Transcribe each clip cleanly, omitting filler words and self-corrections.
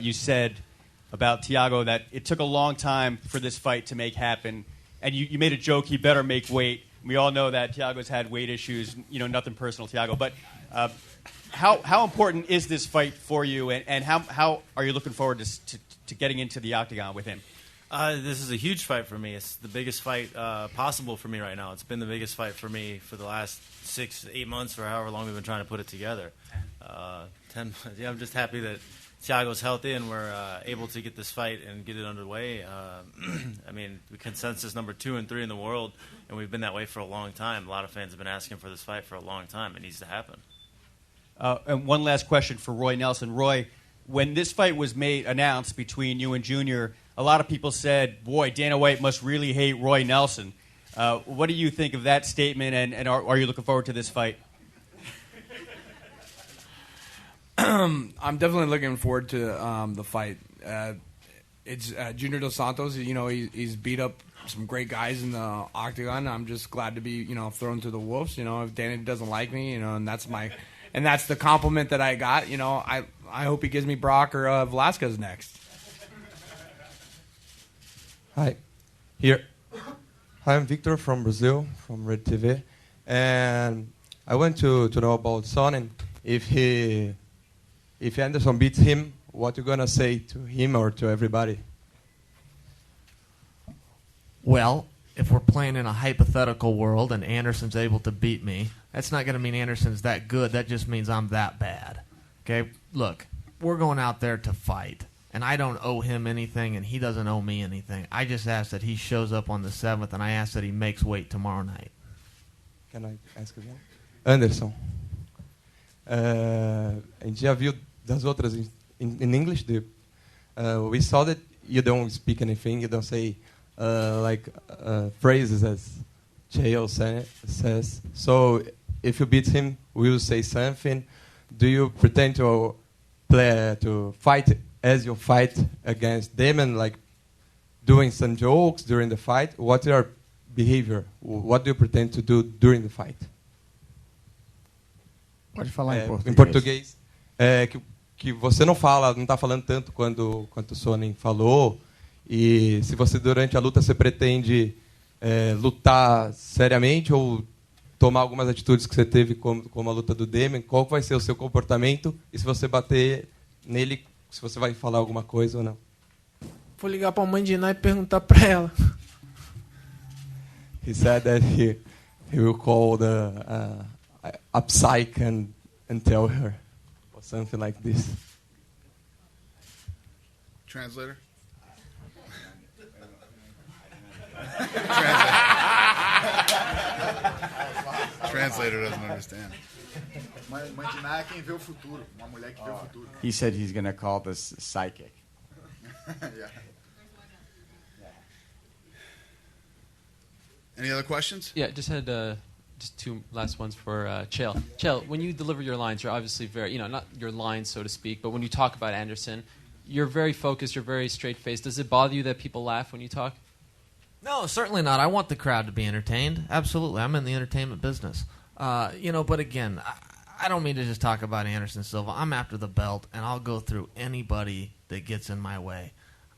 You said about Thiago that it took a long time for this fight to make happen, and you made a joke, he better make weight. We all know that Thiago's had weight issues, nothing personal, Thiago, but how important is this fight for you, and how are you looking forward to getting into the octagon with him? This is a huge fight for me. It's the biggest fight possible for me right now. It's been the biggest fight for me for the last 6-8 months or however long we've been trying to put it together. 10. Yeah, I'm just happy that Thiago's healthy and we're able to get this fight and get it underway. I mean, the consensus number 2 and 3 in the world, and we've been that way for a long time. A lot of fans have been asking for this fight for a long time. It needs to happen. And one last question for Roy Nelson. Roy, when this fight was announced between you and Junior, a lot of people said, boy, Dana White must really hate Roy Nelson. What do you think of that statement, and are you looking forward to this fight? I'm definitely looking forward to the fight. It's Junior Dos Santos. He's beat up some great guys in the octagon. I'm just glad to be thrown to the wolves. If Dana doesn't like me, and that's the compliment that I got. I hope he gives me Brock or Velasquez next. Hi, here. Hi, I'm Victor from Brazil, from Red TV, and I want to know about Sonnen. If Anderson beats him, what you gonna say to him or to everybody? Well, if we're playing in a hypothetical world and Anderson's able to beat me, that's not going to mean Anderson's that good. That just means I'm that bad. Okay? Look, we're going out there to fight, and I don't owe him anything, and he doesn't owe me anything. I just ask that he shows up on the 7th, and I ask that he makes weight tomorrow night. Can I ask again? Anderson, a gente já viu das outras in English. We saw that you don't speak anything. You don't say phrases as Chael says. So if you beat him, will you say something? Do you pretend to fight as you fight against them and doing some jokes during the fight? What's your behavior? What do you pretend to do during the fight? Pode falar em português. Em português, que você não está falando tanto quanto o Sonnen falou. E se você, durante a luta, você pretende lutar seriamente ou tomar algumas atitudes que você teve, como a luta do Demian, qual vai ser o seu comportamento? E se você bater nele, se você vai falar alguma coisa ou não? Vou ligar para a mãe de Iná e perguntar para ela. He said that he will call a psych and tell her or something like this. Translator? Translator doesn't understand. Mãe de Iná é quem vê o futuro. Uma mulher que vê o futuro. He said he's going to call this psychic. Yeah. Any other questions? Yeah, just had just 2 last ones for Chael. Chael, when you deliver your lines, you're obviously very, not your lines, so to speak, but when you talk about Anderson, you're very focused, you're very straight-faced. Does it bother you that people laugh when you talk? No, certainly not. I want the crowd to be entertained. Absolutely. I'm in the entertainment business. But again, I don't mean to just talk about Anderson Silva. I'm after the belt, and I'll go through anybody that gets in my way.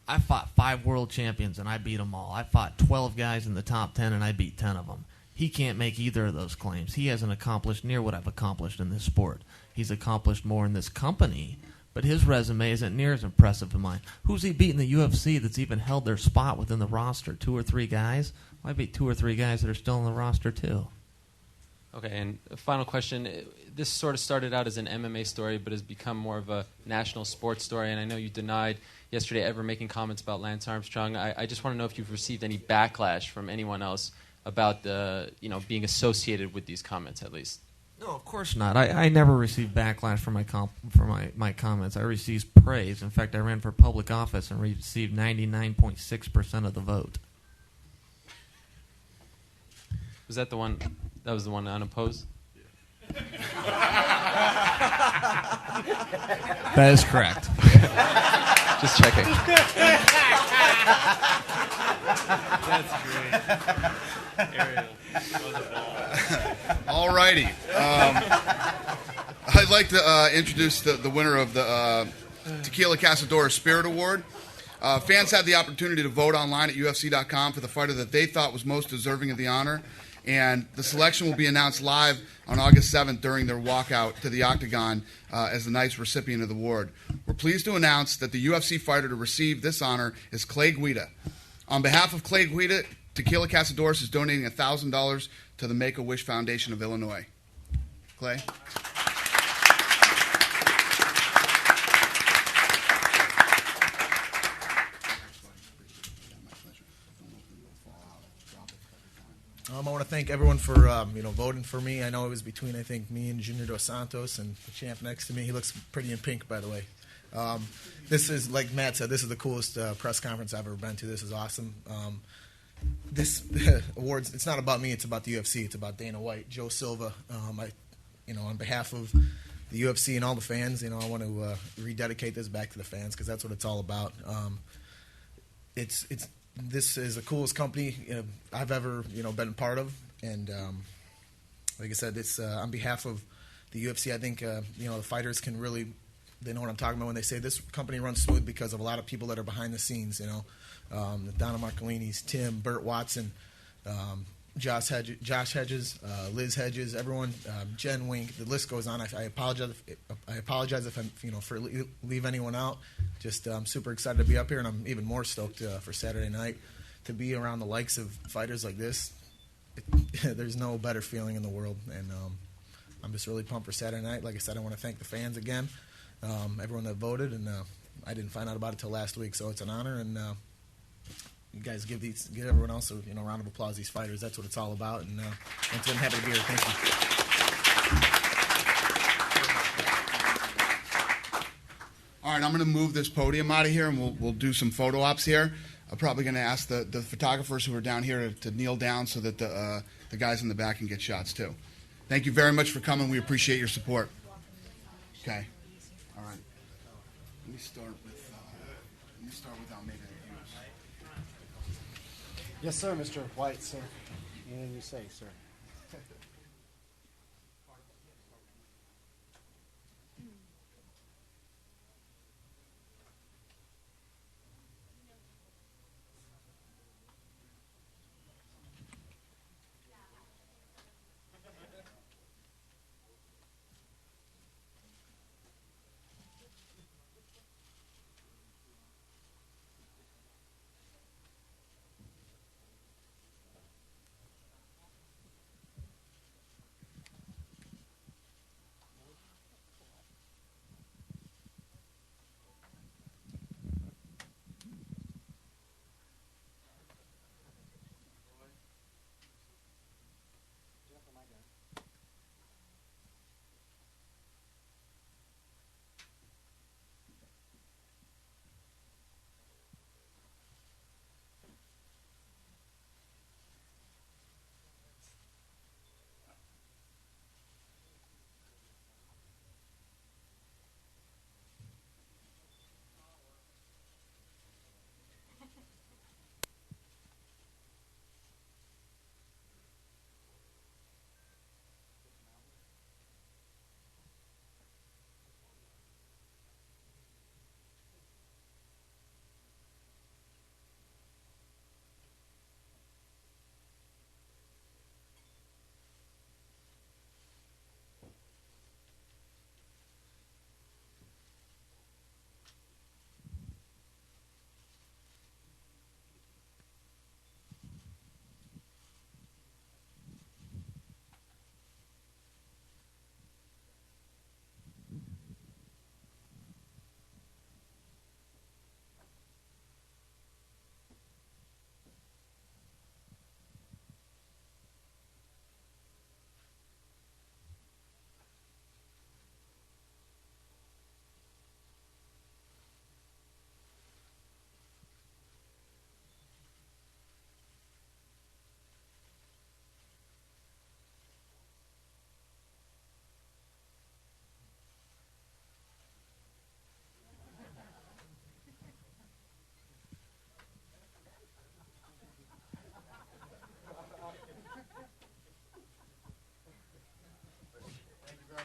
I fought 5 world champions, and I beat them all. I fought 12 guys in the top 10, and I beat 10 of them. He can't make either of those claims. He hasn't accomplished near what I've accomplished in this sport. He's accomplished more in this company, but his resume isn't near as impressive as mine. Who's he beat in the UFC that's even held their spot within the roster? 2 or 3 guys? Well, I beat 2 or 3 guys that are still in the roster, too. Okay, and a final question. This sort of started out as an MMA story, but has become more of a national sports story, and I know you denied yesterday ever making comments about Lance Armstrong. I just want to know if you've received any backlash from anyone else about being associated with these comments, at least. No, of course not. I never received backlash for my comments. I received praise. In fact, I ran for public office and received 99.6% of the vote. Was that the one? That was the one unopposed? That is correct. Just checking. That's great. All righty. I'd like to introduce the winner of the Tequila Cazadores Spirit Award. Fans had the opportunity to vote online at UFC.com for the fighter that they thought was most deserving of the honor. And the selection will be announced live on August 7th during their walkout to the Octagon as the night's recipient of the award. We're pleased to announce that the UFC fighter to receive this honor is Clay Guida. On behalf of Clay Guida, Tequila Cazadores is donating $1,000 to the Make-A-Wish Foundation of Illinois. Clay? I want to thank everyone for voting for me. I know it was between me and Junior Dos Santos and the champ next to me. He looks pretty in pink, by the way. This is, like Matt said, this is the coolest press conference I've ever been to. This is awesome. This awards, it's not about me. It's about the UFC. It's about Dana White, Joe Silva. On behalf of the UFC and all the fans, I want to rededicate this back to the fans because that's what it's all about. This is the coolest company I've ever been a part of, and like I said, it's on behalf of the UFC. I think the fighters can really, they know what I'm talking about when they say this company runs smooth because of a lot of people that are behind the scenes. The Donna Marcolini's, Tim, Burt Watson, Josh Hedges, Liz Hedges, everyone, Jen Wink. The list goes on. I apologize. I apologize if I'm leave anyone out. Just I'm super excited to be up here, and I'm even more stoked for Saturday night to be around the likes of fighters like this. There's no better feeling in the world, and I'm just really pumped for Saturday night. Like I said, I want to thank the fans again, everyone that voted, and I didn't find out about it till last week, so it's an honor. And you guys give everyone else a round of applause. These fighters, that's what it's all about. And once again, happy to be here. Thank you. All right, I'm going to move this podium out of here, and we'll do some photo ops here. I'm probably going to ask the photographers who are down here to kneel down so that the guys in the back can get shots too. Thank you very much for coming. We appreciate your support. Okay. All right. Let me start with Almeida. Yes, sir, Mr. White, sir. Anything you say, sir.